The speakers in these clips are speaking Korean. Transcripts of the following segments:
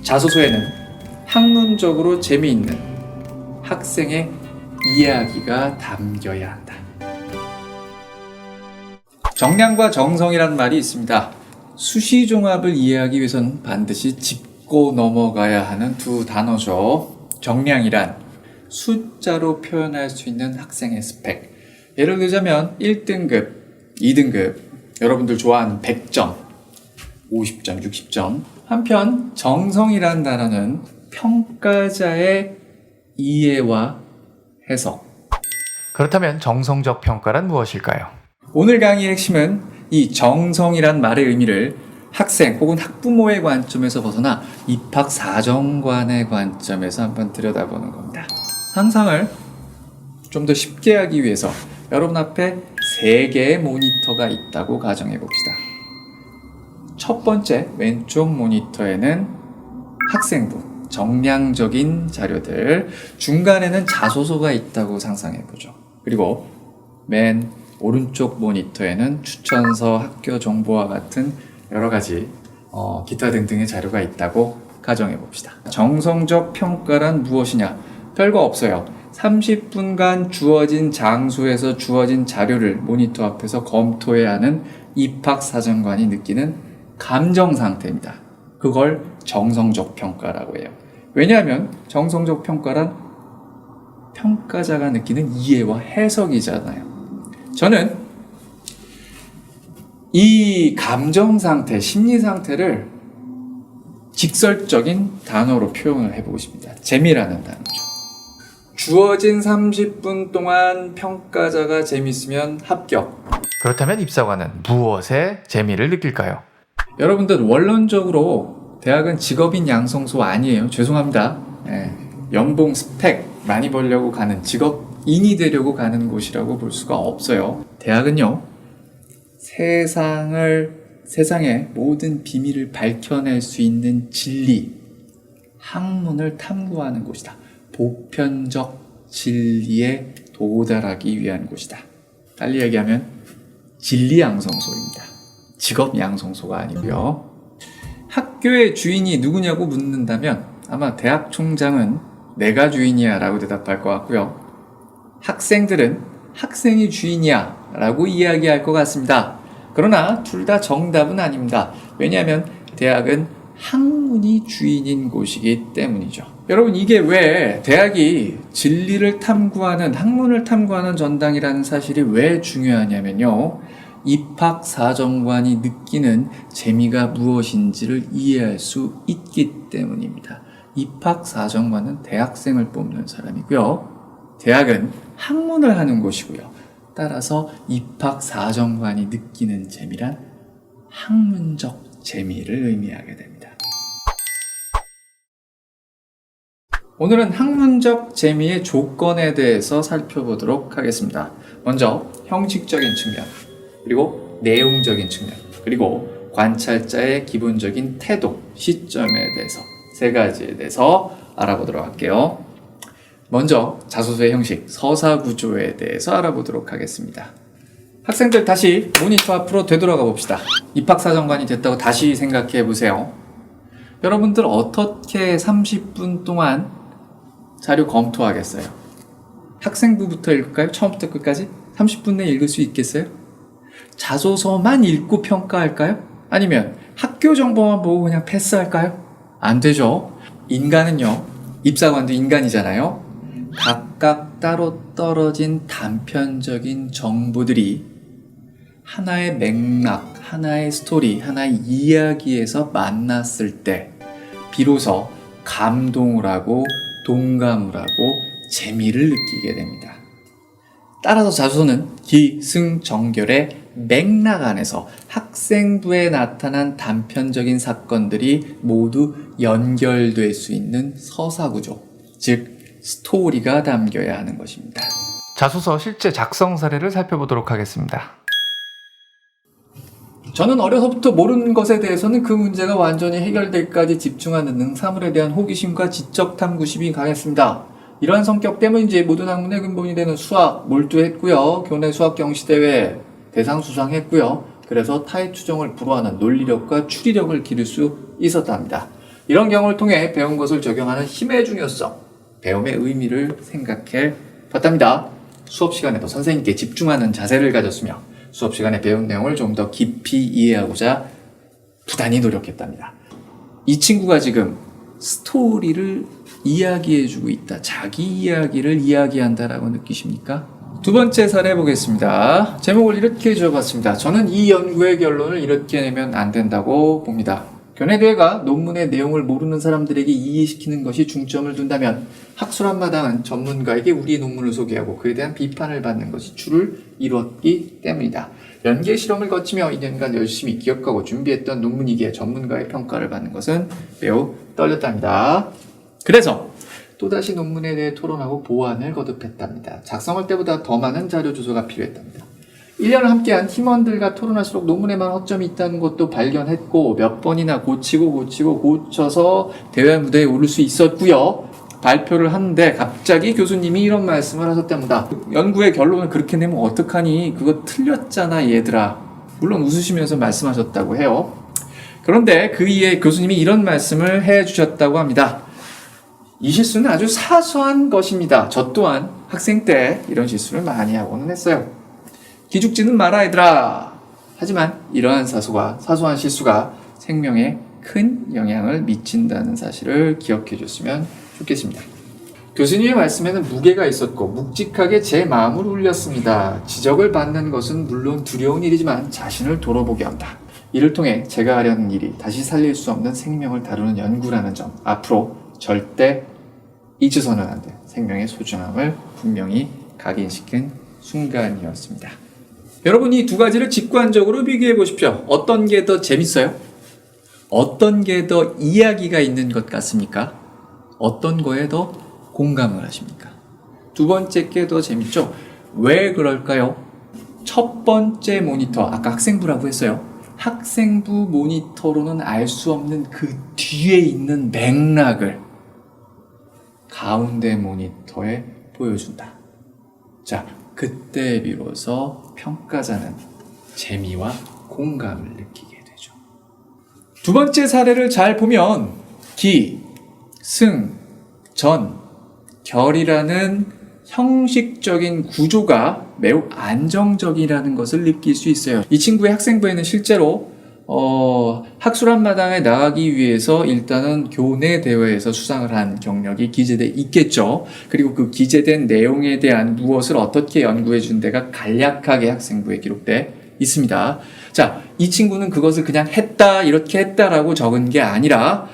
자소서에는 학문적으로 재미있는 학생의 이야기가 담겨야 한다. 정량과 정성이란 말이 있습니다. 수시종합을 이해하기 위해서는 반드시 짚고 넘어가야 하는 두 단어죠. 정량이란 숫자로 표현할 수 있는 학생의 스펙. 예를 들자면 1등급, 2등급, 여러분들 좋아하는 100점, 50점, 60점. 한편 정성이란 단어는 평가자의 이해와 해석. 그렇다면 정성적 평가란 무엇일까요? 오늘 강의의 핵심은 이 정성이란 말의 의미를 학생 혹은 학부모의 관점에서 벗어나 입학사정관의 관점에서 한번 들여다보는 겁니다. 상상을 좀 더 쉽게 하기 위해서 여러분 앞에 3개의 모니터가 있다고 가정해 봅시다. 첫 번째 왼쪽 모니터에는 학생부, 정량적인 자료들, 중간에는 자소서가 있다고 상상해 보죠. 그리고 맨 오른쪽 모니터에는 추천서, 학교 정보와 같은 여러 가지 기타 등등의 자료가 있다고 가정해 봅시다. 정성적 평가란 무엇이냐? 별거 없어요. 30분간 주어진 장소에서 주어진 자료를 모니터 앞에서 검토해야 하는 입학사정관이 느끼는 감정 상태입니다. 그걸 정성적 평가라고 해요. 왜냐하면 정성적 평가란 평가자가 느끼는 이해와 해석이잖아요. 저는 이 감정 상태, 심리 상태를 직설적인 단어로 표현을 해보고 싶습니다. 재미라는 단어죠. 주어진 30분 동안 평가자가 재밌으면 합격. 그렇다면 입사관은 무엇에 재미를 느낄까요? 여러분들 원론적으로 대학은 직업인 양성소 아니에요. 죄송합니다. 연봉 스펙 많이 벌려고 가는, 직업인이 되려고 가는 곳이라고 볼 수가 없어요. 대학은요, 세상의 모든 비밀을 밝혀낼 수 있는 진리, 학문을 탐구하는 곳이다. 보편적 진리에 도달하기 위한 곳이다. 빨리 얘기하면 진리 양성소입니다. 직업 양성소가 아니고요. 학교의 주인이 누구냐고 묻는다면 아마 대학 총장은 내가 주인이야 라고 대답할 것 같고요. 학생들은 학생이 주인이야 라고 이야기할 것 같습니다. 그러나 둘 다 정답은 아닙니다. 왜냐하면 대학은 학문이 주인인 곳이기 때문이죠. 여러분, 이게 왜 대학이 진리를 탐구하는, 학문을 탐구하는 전당이라는 사실이 왜 중요하냐면요, 입학사정관이 느끼는 재미가 무엇인지를 이해할 수 있기 때문입니다. 입학사정관은 대학생을 뽑는 사람이고요, 대학은 학문을 하는 곳이고요. 따라서 입학사정관이 느끼는 재미란 학문적 재미를 의미하게 됩니다. 오늘은 학문적 재미의 조건에 대해서 살펴보도록 하겠습니다. 먼저 형식적인 측면, 그리고 내용적인 측면, 그리고 관찰자의 기본적인 태도, 시점에 대해서 3가지에 대해서 알아보도록 할게요. 먼저 자소서의 형식, 서사 구조에 대해서 알아보도록 하겠습니다. 학생들 다시 모니터 앞으로 되돌아가 봅시다. 입학사정관이 됐다고 다시 생각해 보세요. 여러분들 어떻게 30분 동안 자료 검토하겠어요? 학생부부터 읽을까요? 처음부터 끝까지? 30분 내에 읽을 수 있겠어요? 자소서만 읽고 평가할까요? 아니면 학교 정보만 보고 그냥 패스할까요? 안 되죠. 인간은요, 입사관도 인간이잖아요. 각각 따로 떨어진 단편적인 정보들이 하나의 맥락, 하나의 스토리, 하나의 이야기에서 만났을 때 비로소 감동을 하고 동감을 하고 재미를 느끼게 됩니다. 따라서 자소서는 기승전결의 맥락 안에서 학생부에 나타난 단편적인 사건들이 모두 연결될 수 있는 서사구조, 즉 스토리가 담겨야 하는 것입니다. 자소서 실제 작성 사례를 살펴보도록 하겠습니다. 저는 어려서부터 모르는 것에 대해서는 그 문제가 완전히 해결될까지 집중하는 등 사물에 대한 호기심과 지적 탐구심이 강했습니다. 이러한 성격 때문인지 모든 학문의 근본이 되는 수학 몰두했고요. 교내 수학 경시대회 대상 수상했고요. 그래서 타의 추정을 불허하는 논리력과 추리력을 기를 수 있었답니다. 이런 경험을 통해 배운 것을 적용하는 힘의 중요성, 배움의 의미를 생각해 봤답니다. 수업 시간에도 선생님께 집중하는 자세를 가졌으며 수업 시간에 배운 내용을 좀 더 깊이 이해하고자 부단히 노력했답니다. 이 친구가 지금 스토리를 이야기해주고 있다. 자기 이야기를 이야기한다라고 느끼십니까? 두 번째 사례 보겠습니다. 제목을 이렇게 지어봤습니다. 저는 이 연구의 결론을 이렇게 내면 안 된다고 봅니다. 교내대회가 논문의 내용을 모르는 사람들에게 이해시키는 것이 중점을 둔다면 학술한마당은 전문가에게 우리의 논문을 소개하고 그에 대한 비판을 받는 것이 주를 이뤘기 때문이다. 연계 실험을 거치며 2년간 열심히 기억하고 준비했던 논문이기에 전문가의 평가를 받는 것은 매우 떨렸답니다. 그래서 또다시 논문에 대해 토론하고 보완을 거듭했답니다. 작성할 때보다 더 많은 자료 조사가 필요했답니다. 1년을 함께한 팀원들과 토론할수록 논문에만 허점이 있다는 것도 발견했고 몇 번이나 고쳐서 대회 무대에 오를 수 있었고요. 발표를 하는데 갑자기 교수님이 이런 말씀을 하셨답니다. 연구의 결론을 그렇게 내면 어떡하니? 그거 틀렸잖아 얘들아. 물론 웃으시면서 말씀하셨다고 해요. 그런데 그 이에 교수님이 이런 말씀을 해주셨다고 합니다. 이 실수는 아주 사소한 것입니다. 저 또한 학생 때 이런 실수를 많이 하고는 했어요. 기죽지는 마라 얘들아. 하지만 이러한 사소한 실수가 생명에 큰 영향을 미친다는 사실을 기억해 줬으면 좋겠습니다. 교수님의 말씀에는 무게가 있었고 묵직하게 제 마음을 울렸습니다. 지적을 받는 것은 물론 두려운 일이지만 자신을 돌아보게 한다. 이를 통해 제가 하려는 일이 다시 살릴 수 없는 생명을 다루는 연구라는 점, 앞으로 절대 잊어서는 안 돼. 생명의 소중함을 분명히 각인시킨 순간이었습니다. 여러분 이 두 가지를 직관적으로 비교해 보십시오. 어떤 게 더 재밌어요? 어떤 게 더 이야기가 있는 것 같습니까? 어떤 거에 더 공감을 하십니까? 두 번째 게 더 재밌죠? 왜 그럴까요? 첫 번째 모니터, 아까 학생부라고 했어요. 학생부 모니터로는 알 수 없는 그 뒤에 있는 맥락을 가운데 모니터에 보여준다. 자, 그때 비로소 평가자는 재미와 공감을 느끼게 되죠. 두 번째 사례를 잘 보면 기, 승, 전, 결이라는 형식적인 구조가 매우 안정적이라는 것을 느낄 수 있어요. 이 친구의 학생부에는 실제로 학술한마당에 나가기 위해서 일단은 교내 대회에서 수상을 한 경력이 기재돼 있겠죠. 그리고 그 기재된 내용에 대한 무엇을 어떻게 연구해 준 데가 간략하게 학생부에 기록돼 있습니다. 자, 이 친구는 그것을 그냥 했다, 이렇게 했다라고 적은 게 아니라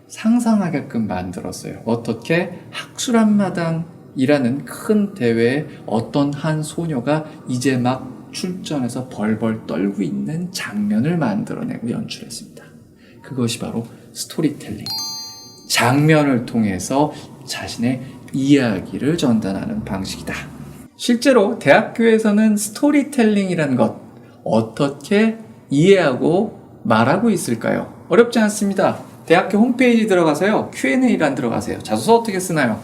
상상하게끔 만들었어요. 어떻게 학술한마당이라는 큰 대회에 어떤 한 소녀가 이제 막 출전해서 벌벌 떨고 있는 장면을 만들어내고 연출했습니다. 그것이 바로 스토리텔링. 장면을 통해서 자신의 이야기를 전달하는 방식이다. 실제로 대학교에서는 스토리텔링이라는 것 어떻게 이해하고 말하고 있을까요? 어렵지 않습니다. 대학교 홈페이지 들어가서요. Q&A란 들어가세요. 자소서 어떻게 쓰나요?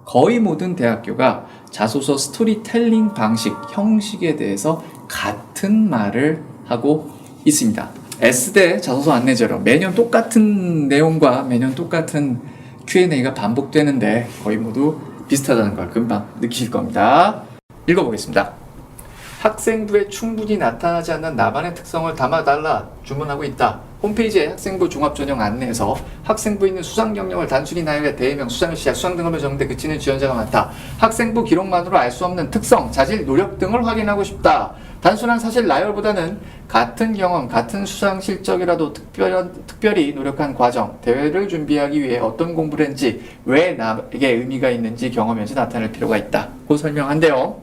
거의 모든 대학교가 자소서 스토리텔링 방식, 형식에 대해서 같은 말을 하고 있습니다. S대 자소서 안내자료. 매년 똑같은 내용과 매년 똑같은 Q&A가 반복되는데 거의 모두 비슷하다는 걸 금방 느끼실 겁니다. 읽어보겠습니다. 학생부에 충분히 나타나지 않는 나만의 특성을 담아달라 주문하고 있다. 홈페이지에 학생부 종합전형 안내에서 학생부에 있는 수상 경력을 단순히 나열해 대회명, 수상일 시작, 수상 등급을 적는데 그치는 지원자가 많다. 학생부 기록만으로 알 수 없는 특성, 자질, 노력 등을 확인하고 싶다. 단순한 사실 나열보다는 같은 경험, 같은 수상 실적이라도 특별히 노력한 과정, 대회를 준비하기 위해 어떤 공부를 했는지, 왜 나에게 의미가 있는지 경험해서 나타낼 필요가 있다. 고 설명한대요.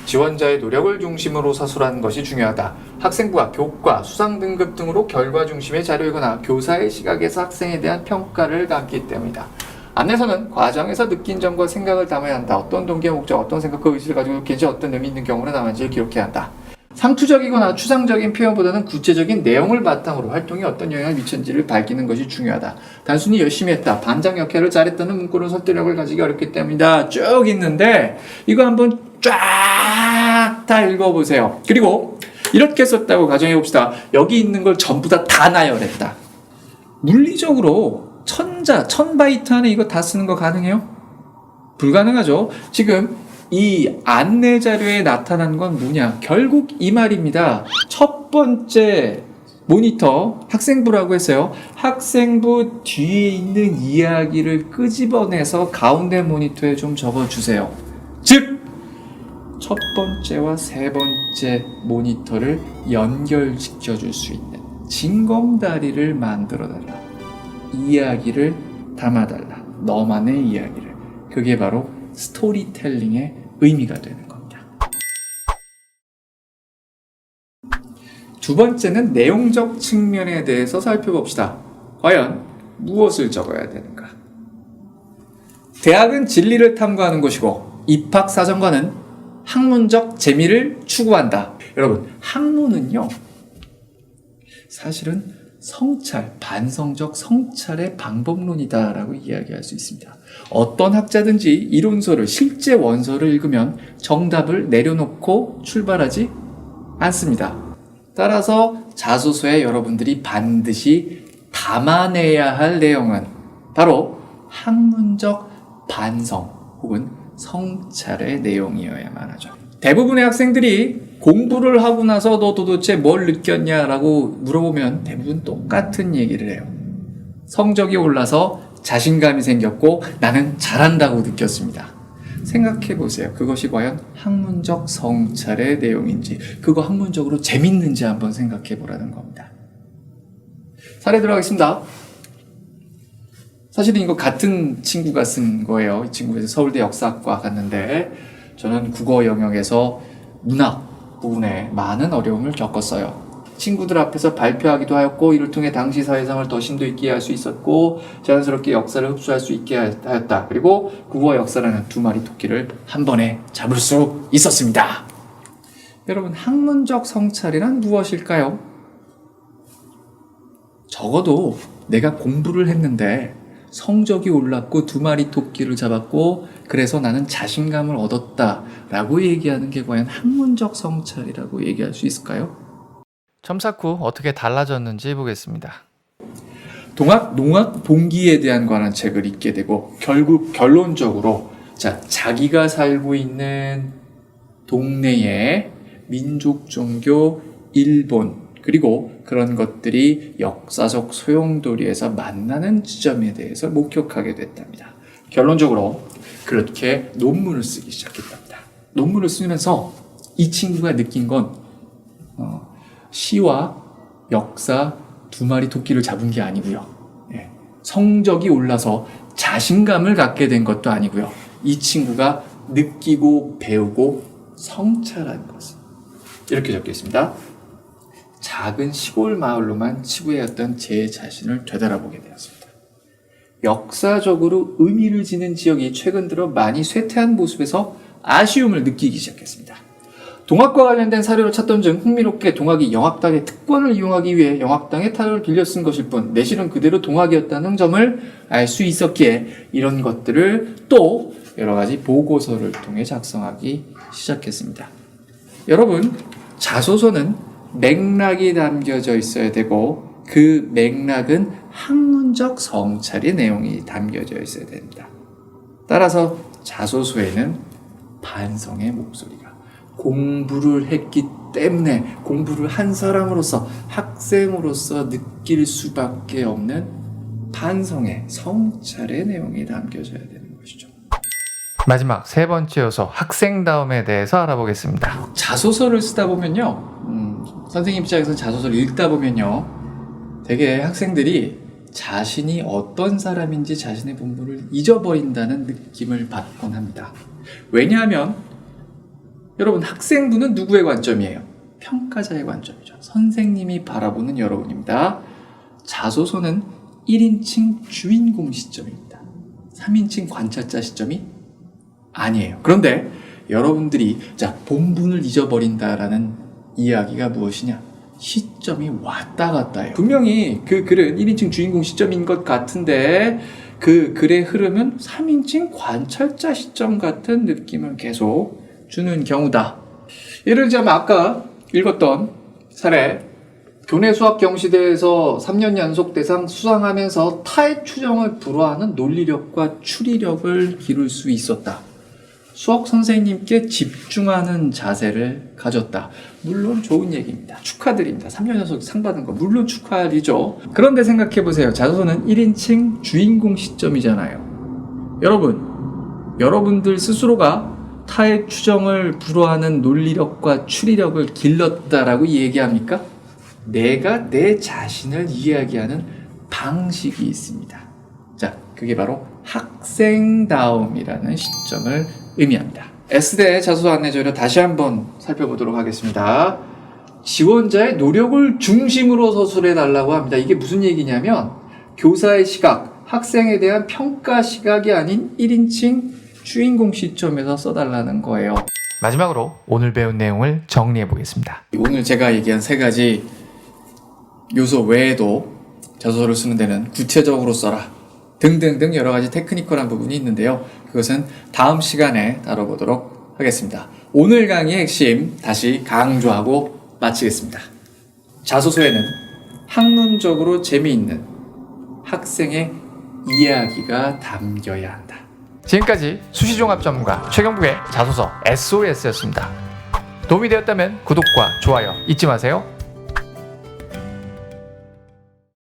지원자의 노력을 중심으로 사술하는 것이 중요하다. 학생부와 교과, 수상 등급 등으로 결과 중심의 자료이거나 교사의 시각에서 학생에 대한 평가를 담기 때문이다. 안내서는 과정에서 느낀 점과 생각을 담아야 한다. 어떤 동기와 목적, 어떤 생각과 의지를 가지고 있는지, 어떤 의미 있는 경우를 담았는지를 기록해야 한다. 상투적이거나 추상적인 표현보다는 구체적인 내용을 바탕으로 활동이 어떤 영향을 미쳤는지를 밝히는 것이 중요하다. 단순히 열심히 했다, 반장 역할을 잘했다는 문구는 설득력을 가지기 어렵기 때문이다. 쭉 있는데 이거 한번 쫙 다 읽어보세요. 그리고 이렇게 썼다고 가정해 봅시다. 여기 있는 걸 전부 다 나열했다. 물리적으로 1000바이트 안에 이거 다 쓰는 거 가능해요? 불가능하죠. 지금 이 안내 자료에 나타난 건 뭐냐? 결국 이 말입니다. 첫 번째 모니터 학생부라고 했어요. 학생부 뒤에 있는 이야기를 끄집어내서 가운데 모니터에 좀 적어주세요. 즉, 첫 번째와 세 번째 모니터를 연결시켜줄 수 있는 징검다리를 만들어달라. 이야기를 담아달라. 너만의 이야기를. 그게 바로 스토리텔링의 의미가 되는 겁니다. 두 번째는 내용적 측면에 대해서 살펴봅시다. 과연 무엇을 적어야 되는가? 대학은 진리를 탐구하는 곳이고 입학사정관은 학문적 재미를 추구한다. 여러분, 학문은요, 사실은 성찰, 반성적 성찰의 방법론이다라고 이야기할 수 있습니다. 어떤 학자든지 이론서를, 실제 원서를 읽으면 정답을 내려놓고 출발하지 않습니다. 따라서 자소서에 여러분들이 반드시 담아내야 할 내용은 바로 학문적 반성 혹은 성찰의 내용이어야만 하죠. 대부분의 학생들이 공부를 하고 나서 너 도대체 뭘 느꼈냐라고 물어보면 대부분 똑같은 얘기를 해요. 성적이 올라서 자신감이 생겼고 나는 잘한다고 느꼈습니다. 생각해 보세요. 그것이 과연 학문적 성찰의 내용인지, 그거 학문적으로 재밌는지 한번 생각해 보라는 겁니다. 사례 들어가겠습니다. 사실은 이거 같은 친구가 쓴 거예요. 이 친구가 서울대 역사학과 갔는데 저는 국어 영역에서 문학 부분에 많은 어려움을 겪었어요. 친구들 앞에서 발표하기도 하였고 이를 통해 당시 사회상을 더 심도 있게 할 수 있었고 자연스럽게 역사를 흡수할 수 있게 하였다. 그리고 국어 역사라는 두 마리 토끼를 한 번에 잡을 수 있었습니다. 여러분, 학문적 성찰이란 무엇일까요? 적어도 내가 공부를 했는데 성적이 올랐고 두 마리 토끼를 잡았고 그래서 나는 자신감을 얻었다라고 얘기하는 게 과연 학문적 성찰이라고 얘기할 수 있을까요? 첨삭 후 어떻게 달라졌는지 보겠습니다. 농악 봉기에 대한 관한 책을 읽게 되고 결국 결론적으로 자기가 살고 있는 동네의 민족, 종교, 일본 그리고 그런 것들이 역사적 소용돌이에서 만나는 지점에 대해서 목격하게 됐답니다. 결론적으로 그렇게 논문을 쓰기 시작했답니다. 논문을 쓰면서 이 친구가 느낀 건 시와 역사 두 마리 토끼를 잡은 게 아니고요. 성적이 올라서 자신감을 갖게 된 것도 아니고요. 이 친구가 느끼고 배우고 성찰한 것은 이렇게 적혀 있습니다. 작은 시골 마을로만 치부해왔던 제 자신을 되돌아보게 되었습니다. 역사적으로 의미를 지닌 지역이 최근 들어 많이 쇠퇴한 모습에서 아쉬움을 느끼기 시작했습니다. 동학과 관련된 사료를 찾던 중 흥미롭게 동학이 영학당의 특권을 이용하기 위해 영학당의 타료를 빌려 쓴 것일 뿐 내실은 그대로 동학이었다는 점을 알 수 있었기에 이런 것들을 또 여러 가지 보고서를 통해 작성하기 시작했습니다. 여러분, 자소서는 맥락이 담겨져 있어야 되고 그 맥락은 학문적 성찰의 내용이 담겨져 있어야 됩니다. 따라서 자소서에는 반성의 목소리가 공부를 했기 때문에 공부를 한 사람으로서 학생으로서 느낄 수밖에 없는 반성의 성찰의 내용이 담겨져야 되는 것이죠. 마지막 세 번째 요소, 학생다움에 대해서 알아보겠습니다. 자소서를 쓰다 보면요, 선생님 입장에서 자소서를 읽다 보면요, 되게 학생들이 자신이 어떤 사람인지 자신의 본분을 잊어버린다는 느낌을 받곤 합니다. 왜냐하면 여러분, 학생부는 누구의 관점이에요? 평가자의 관점이죠. 선생님이 바라보는 여러분입니다. 자소서는 1인칭 주인공 시점입니다. 3인칭 관찰자 시점이 아니에요. 그런데 여러분들이 본분을 잊어버린다라는 이야기가 무엇이냐? 시점이 왔다 갔다 해요. 분명히 그 글은 1인칭 주인공 시점인 것 같은데 그 글의 흐름은 3인칭 관찰자 시점 같은 느낌을 계속 주는 경우다. 예를 들자면 아까 읽었던 사례. 교내 수학 경시대에서 3년 연속 대상 수상하면서 타의 추정을 불허하는 논리력과 추리력을 기를 수 있었다. 수학 선생님께 집중하는 자세를 가졌다. 물론 좋은 얘기입니다. 축하드립니다. 3년 연속 상 받은 거 물론 축하드리죠. 그런데 생각해보세요. 자소서는 1인칭 주인공 시점이잖아요. 여러분들 스스로가 타의 추정을 불허하는 논리력과 추리력을 길렀다라고 얘기합니까? 내가 내 자신을 이야기하는 방식이 있습니다. 자, 그게 바로 학생다움이라는 시점을 의미합니다. S대 자소서 안내조를 다시 한번 살펴보도록 하겠습니다. 지원자의 노력을 중심으로 서술해달라고 합니다. 이게 무슨 얘기냐면 교사의 시각, 학생에 대한 평가 시각이 아닌 1인칭 주인공 시점에서 써달라는 거예요. 마지막으로 오늘 배운 내용을 정리해 보겠습니다. 오늘 제가 얘기한 세 가지 요소 외에도 자소서를 쓰는 데는 구체적으로 써라 등등등 여러 가지 테크니컬한 부분이 있는데요. 그것은 다음 시간에 다뤄보도록 하겠습니다. 오늘 강의의 핵심 다시 강조하고 마치겠습니다. 자소서에는 학문적으로 재미있는 학생의 이야기가 담겨야 한다. 지금까지 수시종합 전문가 최경북의 자소서 SOS였습니다. 도움이 되었다면 구독과 좋아요 잊지 마세요.